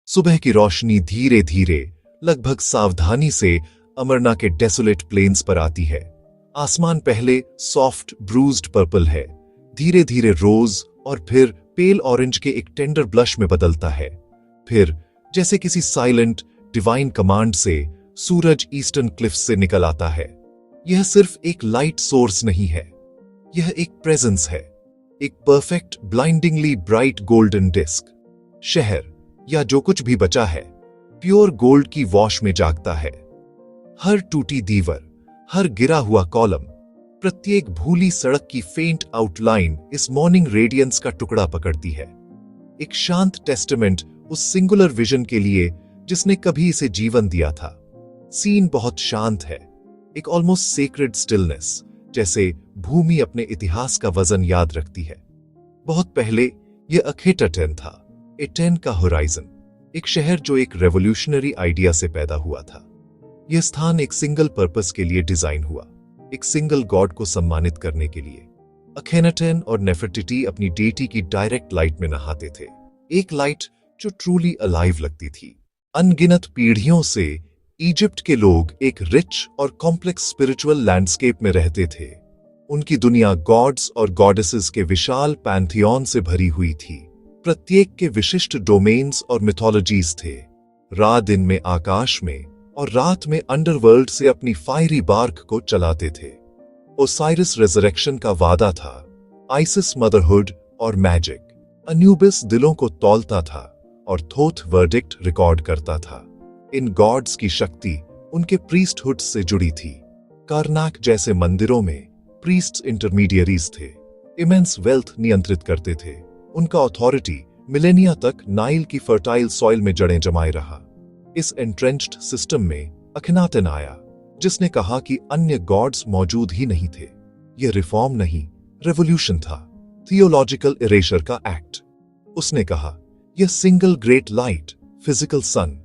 सुबह की रोशनी धीरे धीरे, लगभग सावधानी से अमरना के डेसोलेट प्लेन्स पर आती है। आसमान पहले सॉफ्ट ब्रूज्ड पर्पल है, धीरे धीरे रोज और फिर पेल ऑरेंज के एक टेंडर ब्लश में बदलता है। फिर जैसे किसी साइलेंट डिवाइन कमांड से सूरज ईस्टर्न क्लिफ्स से निकल आता है। यह सिर्फ एक लाइट सोर्स नहीं है, यह एक प्रेजेंस है, एक परफेक्ट ब्लाइंडिंगली ब्राइट गोल्डन डिस्क। शहर या जो कुछ भी बचा है प्योर गोल्ड की वॉश में जागता है। हर टूटी दीवार, हर गिरा हुआ कॉलम, प्रत्येक भूली सड़क की फेंट आउटलाइन इस मॉर्निंग रेडियंस का टुकड़ा पकड़ती है। एक शांत टेस्टामेंट उस सिंगुलर विजन के लिए जिसने कभी इसे जीवन दिया था। सीन बहुत शांत है, एक ऑलमोस्ट सेक्रेड स्टिलनेस, जैसे भूमि अपने इतिहास का वजन याद रखती है। बहुत पहले यह अखेटाटेन था, एटेन का होराइजन, एक शहर जो एक रेवोल्यूशनरी आइडिया से पैदा हुआ था। यह स्थान एक सिंगल पर्पस के लिए डिजाइन हुआ, एक सिंगल गॉड को सम्मानित करने के लिए। अखेनाटेन और नेफरटिटी अपनी डेटी की डायरेक्ट लाइट में नहाते थे, एक लाइट जो ट्रूली अलाइव लगती थी। अनगिनत पीढ़ियों से इजिप्ट के लोग एक रिच और कॉम्प्लेक्स स्पिरिचुअल लैंडस्केप में रहते थे। उनकी दुनिया गॉड्स और गॉडेसेस के विशाल पैंथियन से भरी हुई थी। प्रत्येक के विशिष्ट डोमेन्स और मिथोलॉजीज थे। रात दिन में आकाश में और रात में अंडरवर्ल्ड से अपनी फायरी बार्क को चलाते थे। ओसाइरिस रेजरेक्शन का वादा था, आइसिस मदरहुड और मैजिक। अन्यूबिस दिलों को तौलता था और थोथ वर्डिक्ट रिकॉर्ड करता था। इन गॉड्स की शक्ति उनके प्रीस्टहुड से जुड़ी थी। कार्नाक जैसे मंदिरों में प्रीस्ट्स इंटरमीडियरीज थे, इमेंस वेल्थ नियंत्रित करते थे। उनका अथॉरिटी मिलेनिया तक नाइल की फर्टाइल सॉइल में जड़ें जमाए रहा। इस एंट्रेंच्ड सिस्टम में अखनातन आया, जिसने कहा कि अन्य गॉड्स मौजूद ही नहीं थे। यह रिफॉर्म नहीं, रेवोल्यूशन था, थियोलॉजिकल इरेशर का एक्ट। उसने कहा, यह सिंगल ग्रेट लाइट, फिजिकल सन,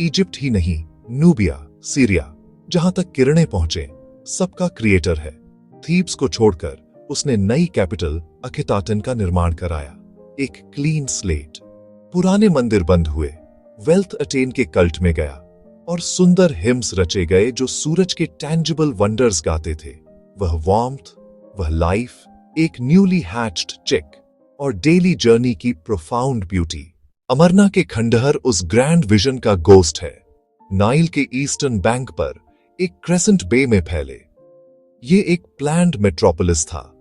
इजिप्ट ही नहीं, नूबिया, सीरिया, जहां तक किरणें पहुंचे, सबका क्रिएटर है। थीब्स को छोड़कर उसने नई कैपिटल अखिताटन का निर्माण कराया, एक क्लीन स्लेट। पुराने मंदिर बंद हुए, वेल्थ अटेन के कल्ट में गया और सुंदर हिम्स रचे गए जो सूरज के टैंजिबल वंडर्स गाते थे। वह वार्मथ, वह लाइफ, एक न्यूली हैच्ड चिक और डेली जर्नी की प्रोफाउंड ब्यूटी। अमरना के खंडहर उस ग्रैंड विजन का गोस्ट है। नाइल के ईस्टर्न बैंक पर एक क्रेसेंट बे में फैले। ये एक प्लैन्ड मेट्रोपोलिस था,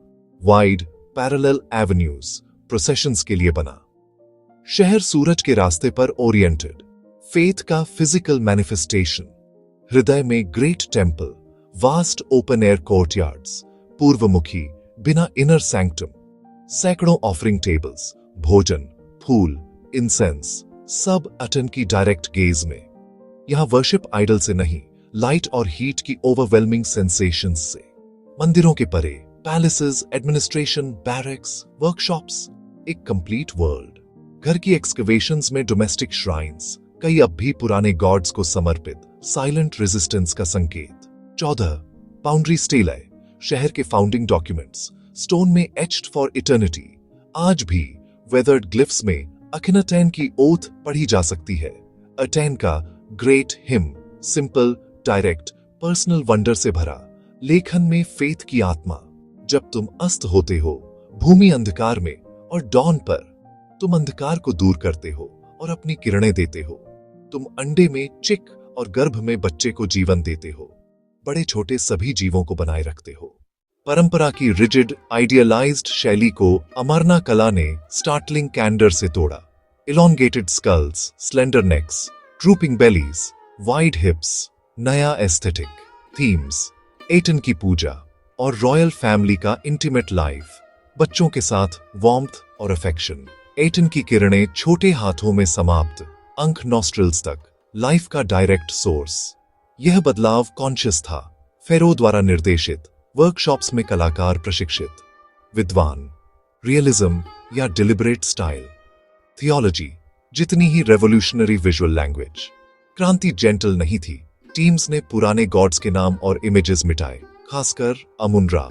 वाइड पैरेलल एवेन्यूज प्रोसेशंस के लिए बना। शहर सूरज के रास्ते पर ओरिएंटेड, फेथ का फिजिकल मैनिफेस्टेशन। हृदय में great temple, vast open air courtyards, पूर्वमुखी बिना इनर सैंक्टम, सैकड़ों ऑफरिंग टेबल्स, भोजन, फूल, इंसेंस, सब अटन की डायरेक्ट गेज में। यहां वर्शिप आइडल से नहीं, लाइट और हीट की ओवरवेलमिंग सेंसेशंस से। मंदिरों के परे पैलेसेस, एडमिनिस्ट्रेशन, बैरक्स, वर्कशॉप्स, एक कंप्लीट वर्ल्ड। घर की एक्सकवेशंस में डोमेस्टिक श्राइन्स, कई अब भी पुराने गॉड्स को समर्पित, साइलेंट रेजिस्टेंस का संकेत। 14 बाउंड्री स्टेलाe, शहर के फाउंडिंग डॉक्यूमेंट्स, स्टोन में एच्ड फॉर इटर्निटी। आज भी वेदर्ड ग्लिफ्स में अखिनाटेन की ओथ पढ़ी जा सकती है। अटेन का great him, simple, direct, personal wonder से भरा। लेखन में फेथ की आत्मा। जब तुम अस्त होते हो भूमि अंधकार में और डॉन पर, तुम अंधकार को दूर करते हो और अपनी किरणें देते हो। तुम अंडे में चिक और गर्भ में बच्चे को जीवन देते हो। बड़े छोटे सभी जीवों को बनाए रखते हो। परंपरा की रिजिड आइडियलाइज्ड शैली को अमरना कला ने स्टार्टलिंग कैंडर से तोड़ा। Elongated skulls, slender necks, drooping bellies, wide hips, नया एस्थेटिक थीम्स, एटन की पूजा और रॉयल फैमिली का इंटीमेट लाइफ। बच्चों के साथ वार्मथ और अफेक्शन। एटन की किरणें छोटे हाथों में समाप्त, अंक नॉस्ट्रिल्स तक, लाइफ का डायरेक्ट सोर्स। यह बदलाव कॉन्शियस था, फेरो द्वारा निर्देशित, वर्कशॉप्स में कलाकार प्रशिक्षित, विद्वान, रियलिज्म या डिलिबरेट स्टाइल, थियोलॉजी जितनी ही रेवोल्यूशनरी विजुअल लैंग्वेज। क्रांति जेंटल नहीं थी। टीम्स ने पुराने गॉड्स के नाम और इमेजेस मिटाए, खासकर Amun Ra.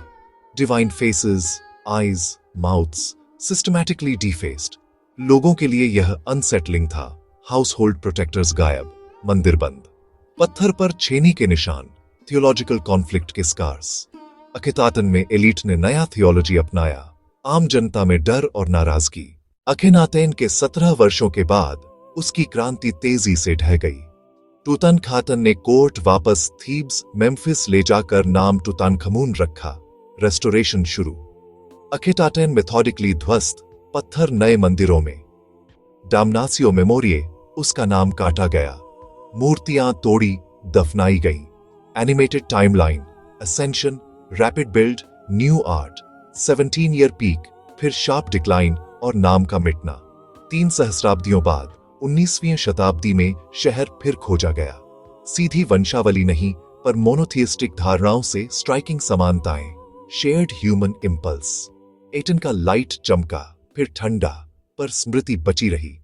Divine faces, eyes, mouths systematically defaced. लोगों के लिए यह अनसेटलिंग था, हाउस होल्ड प्रोटेक्टर्स गायब, मंदिर बंद, पत्थर पर छेनी के निशान, थियोलॉजिकल कॉन्फ्लिक्ट के स्कार्स। अखितातन में एलीट ने नया थियोलॉजी अपनाया, आम जनता में डर और नाराजगी। अखिनातेन के 17 वर्षों के बाद उसकी क्रांति तेजी से ढह गई। टूतनखातन ने कोर्ट वापस थीब्स मेम्फिस ले जाकर नाम टूतानखमून रखा। रेस्टोरेशन शुरू। अखिटाटेन मेथोडिकली ध्वस्त, पत्थर नए मंदिरों में। डामनासियो मेमोरिये, उसका नाम काटा गया, मूर्तियां तोड़ी, दफनाई गई। Animated timeline, ascension, rapid build, new art, 17 year peak, फिर शार्प डिक्लाइन और नाम का मिटना। 3 सहस्राब्दियों बाद 19वीं शताब्दी में शहर फिर खोजा गया। सीधी वंशावली नहीं, पर मोनोथियस्टिक धारणाओं से स्ट्राइकिंग समानताएं। Shared human impulse. एटन का लाइट चमका, फिर ठंडा, पर स्मृति बची रही।